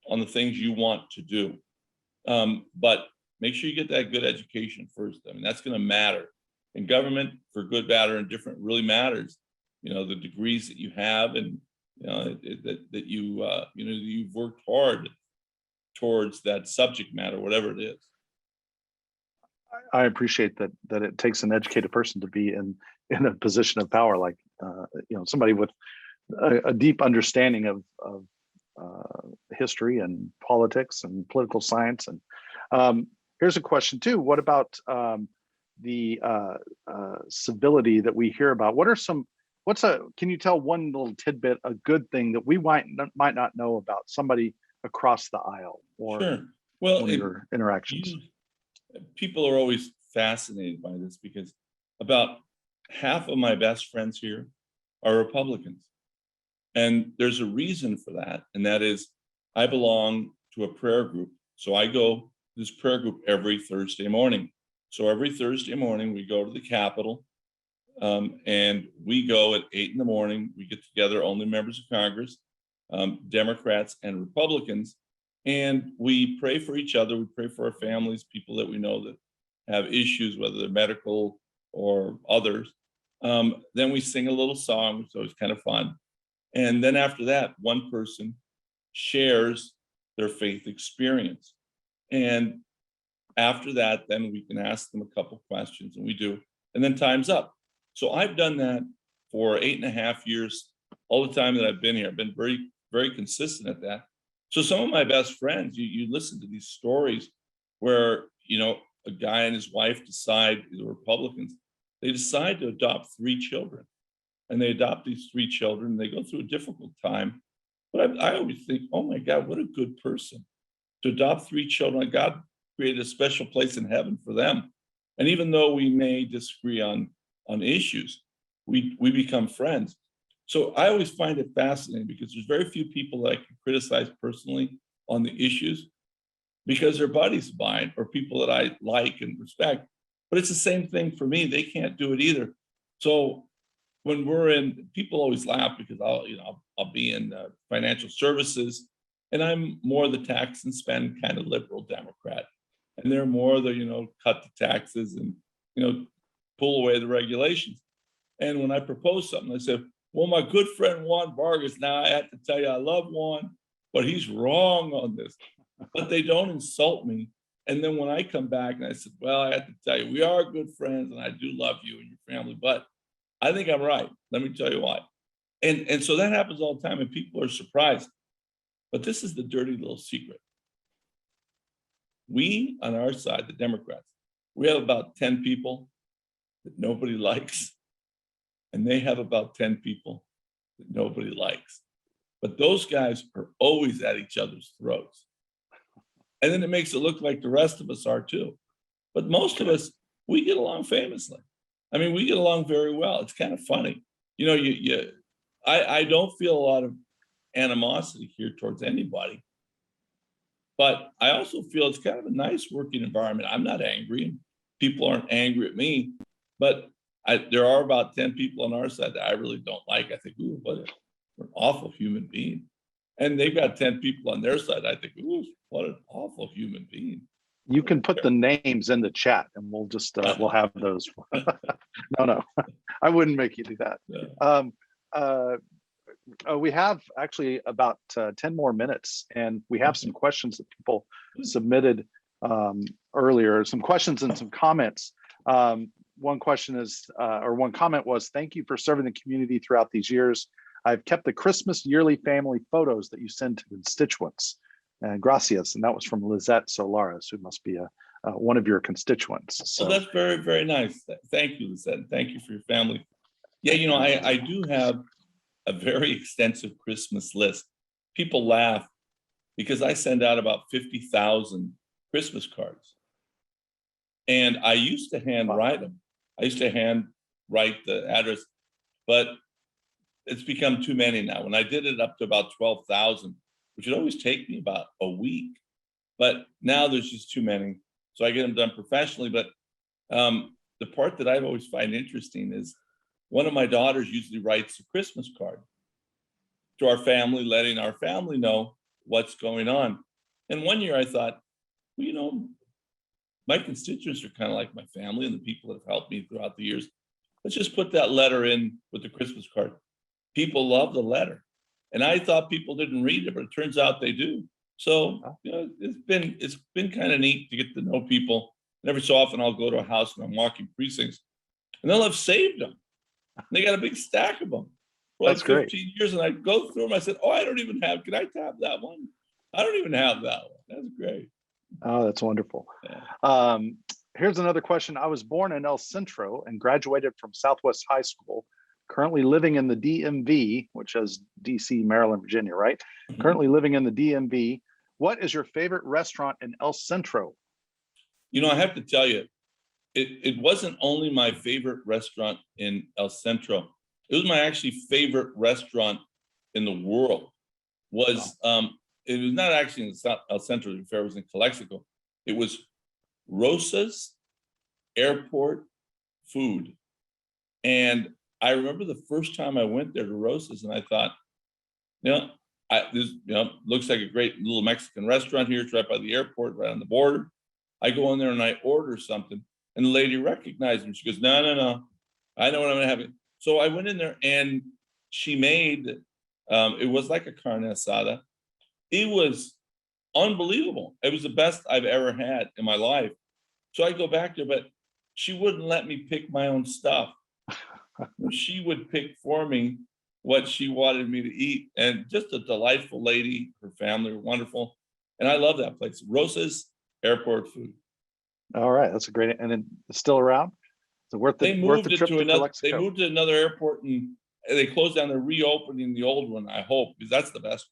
on the things you want to do. But make sure you get that good education first. I mean, that's going to matter in government, for good, bad, or indifferent. Really matters. The degrees that you have, and that you've worked hard towards that subject matter, whatever it is. I appreciate that it takes an educated person to be in a position of power, like somebody with a deep understanding of history and politics and political science. And here's a question too. What about the civility that we hear about? Can you tell one little tidbit, a good thing that we might not know about somebody across the aisle, or Sure. Well, one of your interactions? People are always fascinated by this, because about half of my best friends here are Republicans. And there's a reason for that. And that is, I belong to a prayer group. So I go to this prayer group every Thursday morning. So every Thursday morning, we go to the Capitol, and we go at 8 a.m. We get together, only members of Congress, Democrats and Republicans, and we pray for each other. We pray for our families, people that we know that have issues, whether they're medical or others. Then we sing a little song, so it's kind of fun. And then after that, one person shares their faith experience. And after that, then we can ask them a couple questions, and we do. And then time's up. So I've done that for 8.5 years, all the time that I've been here. I've been very, very consistent at that. So some of my best friends, you listen to these stories where, a guy and his wife decide, the Republicans, they decide to adopt 3 children. And they adopt these 3 children. They go through a difficult time. But I always think, oh my God, what a good person to adopt 3 children. God created a special place in heaven for them. And even though we may disagree on issues, we become friends. So I always find it fascinating, because there's very few people that I can criticize personally on the issues, because they're buddies of mine or people that I like and respect. But it's the same thing for me. They can't do it either. So when people always laugh, because I'll be in financial services, and I'm more the tax and spend kind of liberal Democrat, and they're more the cut the taxes and pull away the regulations. And when I propose something, I said, well, my good friend Juan Vargas, now I have to tell you, I love Juan, but he's wrong on this. But they don't insult me. And then when I come back and I said, well, I have to tell you, we are good friends, and I do love you and your family, but I think I'm right. Let me tell you why. And so that happens all the time, and people are surprised. But this is the dirty little secret. We, on our side, the Democrats, we have about 10 people that nobody likes, and they have about 10 people that nobody likes. But those guys are always at each other's throats. And then it makes it look like the rest of us are too. But most of us, we get along famously. I mean, we get along very well. It's kind of funny. I don't feel a lot of animosity here towards anybody. But I also feel it's kind of a nice working environment. I'm not angry, and people aren't angry at me. But there are about 10 people on our side that I really don't like. I think, ooh, what an awful human being. And they've got 10 people on their side. I think, ooh, what an awful human being. You can put the names in the chat, and we'll just we'll have those. No, I wouldn't make you do that. Yeah. We have actually about 10 more minutes, and we have some questions that people submitted earlier, some questions and some comments. One question is, or one comment was, thank you for serving the community throughout these years. I've kept the Christmas yearly family photos that you send to constituents. Gracias. And that was from Lizette Solares, who must be one of your constituents. So that's very, very nice. Thank you, Lizette. Thank you for your family. Yeah, I do have a very extensive Christmas list. People laugh because I send out about 50,000 Christmas cards. And I used to handwrite them. I used to handwrite the address, but it's become too many now. When I did it up to about 12,000, which would always take me about a week, but now there's just too many. So I get them done professionally. But the part that I've always find interesting is one of my daughters usually writes a Christmas card to our family, letting our family know what's going on. And one year I thought, well, you know, my constituents are kind of like my family and the people that have helped me throughout the years. Let's just put that letter in with the Christmas card. People love the letter. And I thought people didn't read it, but it turns out they do. So, you know, it's been kind of neat to get to know people. And every so often I'll go to a house and I'm walking precincts and they'll have saved them. They got a big stack of them for like 15 years. And I go through them. I said, oh, I don't even have, can I tap that one? I don't even have that one. That's great. Oh, that's wonderful. Yeah. Here's another question. I was born in El Centro and graduated from Southwest High School. Currently living in the DMV, which is DC, Maryland, Virginia, right? Mm-hmm. Currently living in the DMV. What is your favorite restaurant in El Centro? You know, I have to tell you, it wasn't only my favorite restaurant in El Centro. It was my actually favorite restaurant in the world. It was not actually in El Centro, the fair was in Calexico. It was Rosa's Airport Food. And I remember the first time I went there to Rosa's and I thought, this looks like a great little Mexican restaurant here. It's right by the airport, right on the border. I go in there and I order something and the lady recognized me. She goes, no, I know what I'm gonna have. So I went in there and she made, it was like a carne asada. It was unbelievable. It was the best I've ever had in my life. So I go back there, but she wouldn't let me pick my own stuff. She would pick for me what she wanted me to eat. And just a delightful lady. Her family were wonderful. And I love that place. Rosa's Airport Food. All right. That's a great, and then it's still around? Is it worth the trip to Calexico? They moved to another airport and they closed down. They're reopening the old one, I hope, because that's the best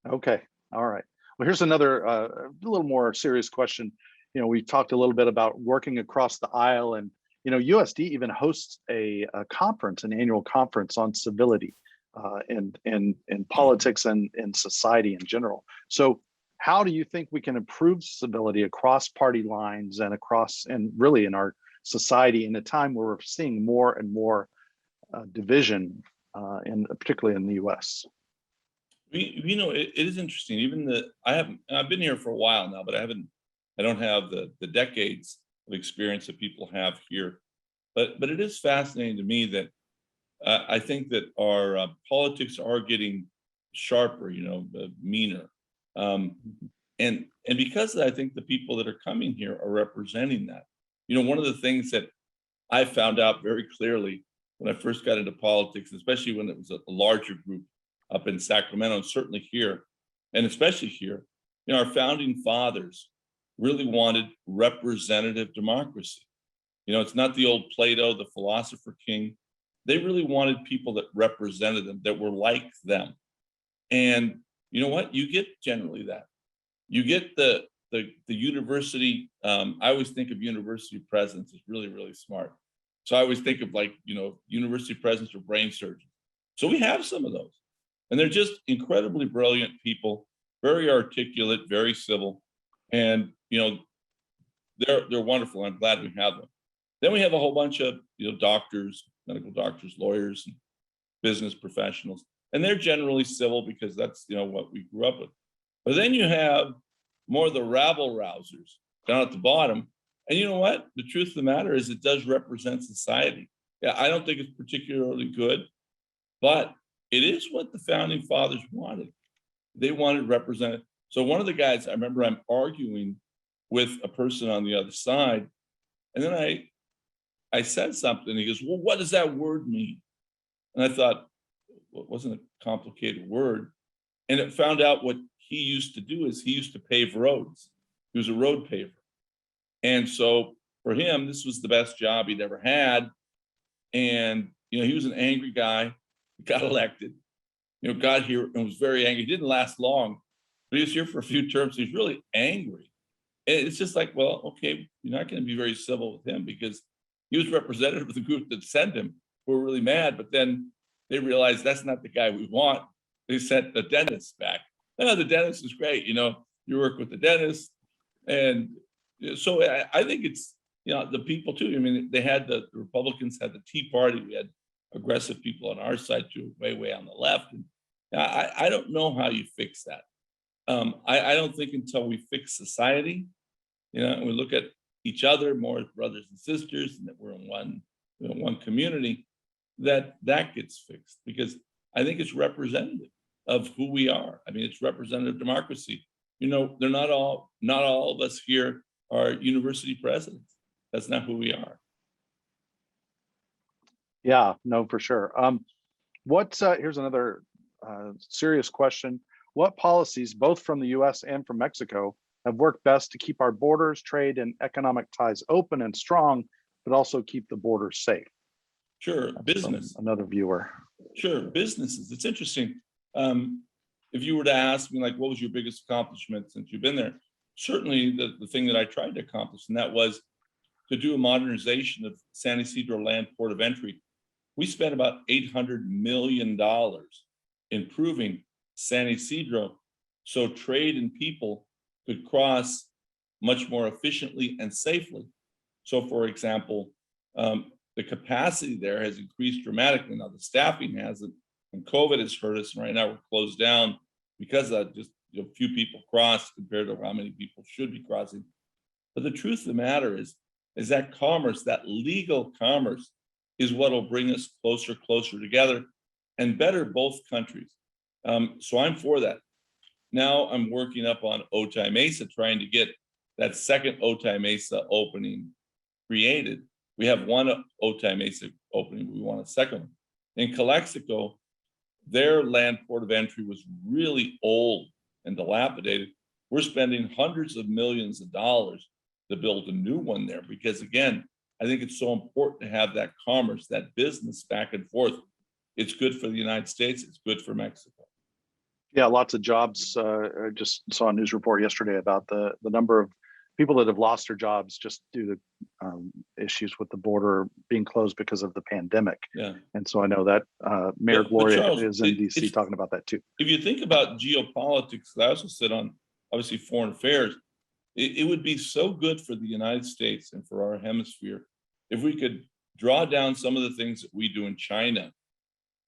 one. Okay. All right. Well, here's another, a little more serious question. You know, we talked a little bit about working across the aisle, and you know, USD even hosts a conference, an annual conference on civility in politics and in society in general. So how do you think we can improve civility across party lines and across, and really in our society in a time where we're seeing more and more division, particularly in the US? You know, it is interesting. Even I've been here for a while now, but I don't have the decades of experience that people have here. But it is fascinating to me that I think that our politics are getting sharper, you know, meaner. And because of that, I think the people that are coming here are representing that. You know, one of the things that I found out very clearly when I first got into politics, especially when it was a larger group up in Sacramento, and certainly here, and especially here, you know, our founding fathers really wanted representative democracy. You know, it's not the old Plato, the philosopher king. They really wanted people that represented them, that were like them. And you know what? You get generally that. You get the university. I always think of university presidents as really, really smart. So I always think of, like, you know, university presidents or brain surgeons. So we have some of those. And they're just incredibly brilliant people, very articulate, very civil. And, you know, they're wonderful. I'm glad we have them. Then we have a whole bunch of, you know, doctors, medical doctors, lawyers, and business professionals. And they're generally civil because that's, you know, what we grew up with. But then you have more of the rabble rousers down at the bottom. And you know what? The truth of the matter is it does represent society. Yeah, I don't think it's particularly good, but it is what the founding fathers wanted. They wanted represented. So one of the guys, I remember I'm arguing with a person on the other side, and then I said something. He goes, well, what does that word mean? And I thought, well, it wasn't a complicated word. And it found out what he used to do is he used to pave roads. He was a road paver. And so for him, this was the best job he'd ever had. And, you know, he was an angry guy, got elected, you know, got here and was very angry. He didn't last long, but he was here for a few terms. He's really angry. And it's just like, well, okay, you're not going to be very civil with him because he was representative of the group that sent him, who were really mad. But then they realized that's not the guy we want. They sent the dentist back. No, the dentist is great. You work with the dentist. And so I think it's, the people too. I mean, they had the Republicans had the Tea Party. We had aggressive people on our side too, way on the left. And I don't know how you fix that. I don't think until we fix society, and we look at each other more as brothers and sisters, and that we're in one community, that gets fixed, because I think it's representative of who we are. I mean, it's representative democracy. They're not all of us here are university presidents. That's not who we are. Yeah, no, for sure. Here's another serious question. What policies, both from the US and from Mexico, have worked best to keep our borders, trade, and economic ties open and strong, but also keep the borders safe? Sure, business. Another viewer. Sure, businesses. It's interesting. If you were to ask me, like, what was your biggest accomplishment since you've been there? Certainly the thing that I tried to accomplish, and that was to do a modernization of San Ysidro Land Port of Entry. We spent about $800 million improving San Ysidro so trade and people could cross much more efficiently and safely. So, for example, the capacity there has increased dramatically. Now, the staffing hasn't, and COVID has hurt us. And right now, we're closed down because of just a few people cross compared to how many people should be crossing. But the truth of the matter is that commerce, that legal commerce, is what will bring us closer together and better both countries. So I'm for that. Now I'm working up on Otay Mesa, trying to get that second Otay Mesa opening created. We have one Otay Mesa opening, but we want a second one. In Calexico, their land port of entry was really old and dilapidated. We're spending hundreds of millions of dollars to build a new one there, because again, I think it's so important to have that commerce, that business back and forth. It's good for the United States. It's good for Mexico. Yeah, lots of jobs. I just saw a news report yesterday about the number of people that have lost their jobs just due to issues with the border being closed because of the pandemic. Yeah. And so I know that Mayor Gloria Charles, is in DC talking about that too. If you think about geopolitics, I also sit on, obviously, foreign affairs. It would be so good for the United States and for our hemisphere if we could draw down some of the things that we do in China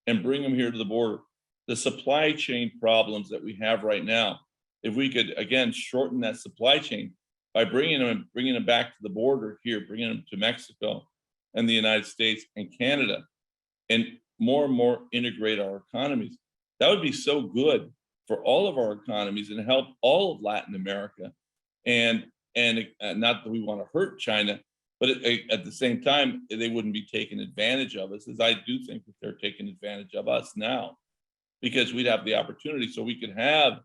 and bring them here to the border. The supply chain problems that we have right now, if we could, again, shorten that supply chain by bringing them back to the border here, bringing them to Mexico and the United States and Canada, and more integrate our economies, that would be so good for all of our economies and help all of Latin America. And not that we want to hurt China, but at the same time, they wouldn't be taking advantage of us, as I do think that they're taking advantage of us now, because we'd have the opportunity. So we could have,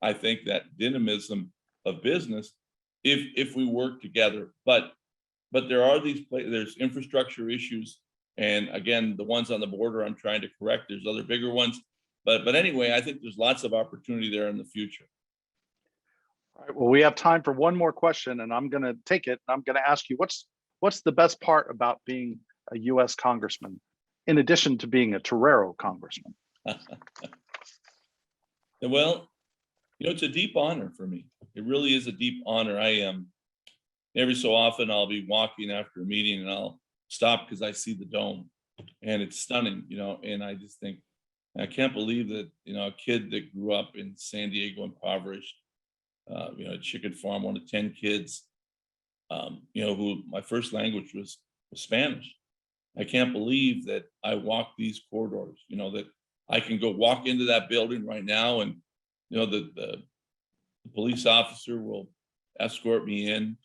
I think, that dynamism of business if we work together. But there are there's infrastructure issues. And again, the ones on the border I'm trying to correct. There's other bigger ones. But anyway, I think there's lots of opportunity there in the future. All right, well, we have time for one more question, and I'm going to take it. I'm going to ask you, what's the best part about being a U.S. congressman, in addition to being a Torero congressman? Well, it's a deep honor for me. It really is a deep honor. I am every so often I'll be walking after a meeting and I'll stop because I see the dome, and it's stunning, and I just think, I can't believe that, a kid that grew up in San Diego, impoverished, a chicken farm, one of 10 kids, who my first language was Spanish. I can't believe that I walk these corridors, that I can go walk into that building right now, and, the police officer will escort me in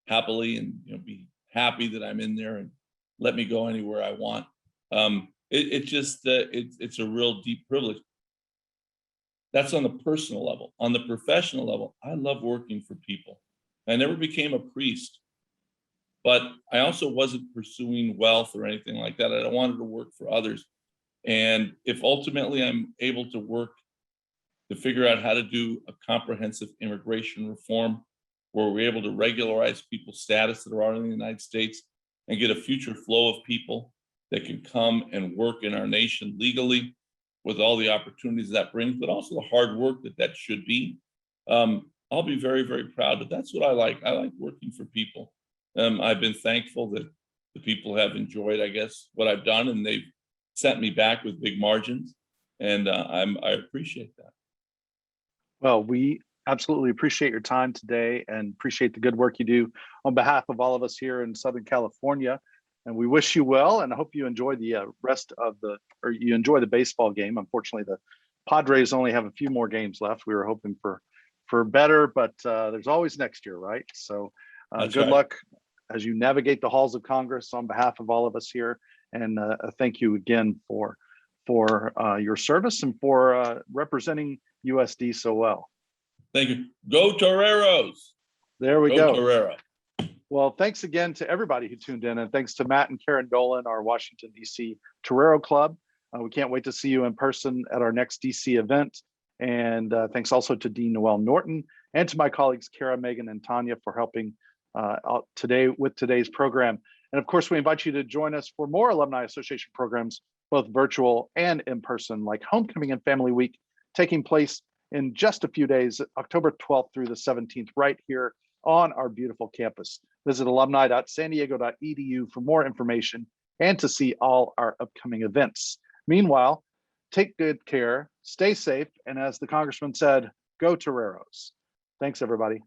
happily and, be happy that I'm in there and let me go anywhere I want. It's a real deep privilege. That's on the personal level. On the professional level, I love working for people. I never became a priest, but I also wasn't pursuing wealth or anything like that. I wanted to work for others. And if ultimately I'm able to work to figure out how to do a comprehensive immigration reform where we're able to regularize people's status that are already in the United States and get a future flow of people that can come and work in our nation legally with all the opportunities that brings, but also the hard work that should be. I'll be very, very proud, but that's what I like. I like working for people. I've been thankful that the people have enjoyed, I guess, what I've done, and they've sent me back with big margins, and I appreciate that. Well, we absolutely appreciate your time today and appreciate the good work you do on behalf of all of us here in Southern California. And we wish you well, and I hope you enjoy the you enjoy the baseball game. Unfortunately, the Padres only have a few more games left. We were hoping for better, but there's always next year, right? So good luck as you navigate the halls of Congress on behalf of all of us here. And thank you again for your service and for representing USD so well. Thank you. Go Toreros. There we go. Torero. Well, thanks again to everybody who tuned in, and thanks to Matt and Karen Dolan, our Washington, D.C. Torero Club. We can't wait to see you in person at our next D.C. event. And thanks also to Dean Noel Norton and to my colleagues, Kara, Megan, and Tanya for helping out today with today's program. And of course, we invite you to join us for more Alumni Association programs, both virtual and in person, like Homecoming and Family Week, taking place in just a few days, October 12th through the 17th, right here on our beautiful campus. Visit alumni.sandiego.edu for more information and to see all our upcoming events. Meanwhile, take good care, stay safe, and as the Congressman said, go Toreros. Thanks, everybody.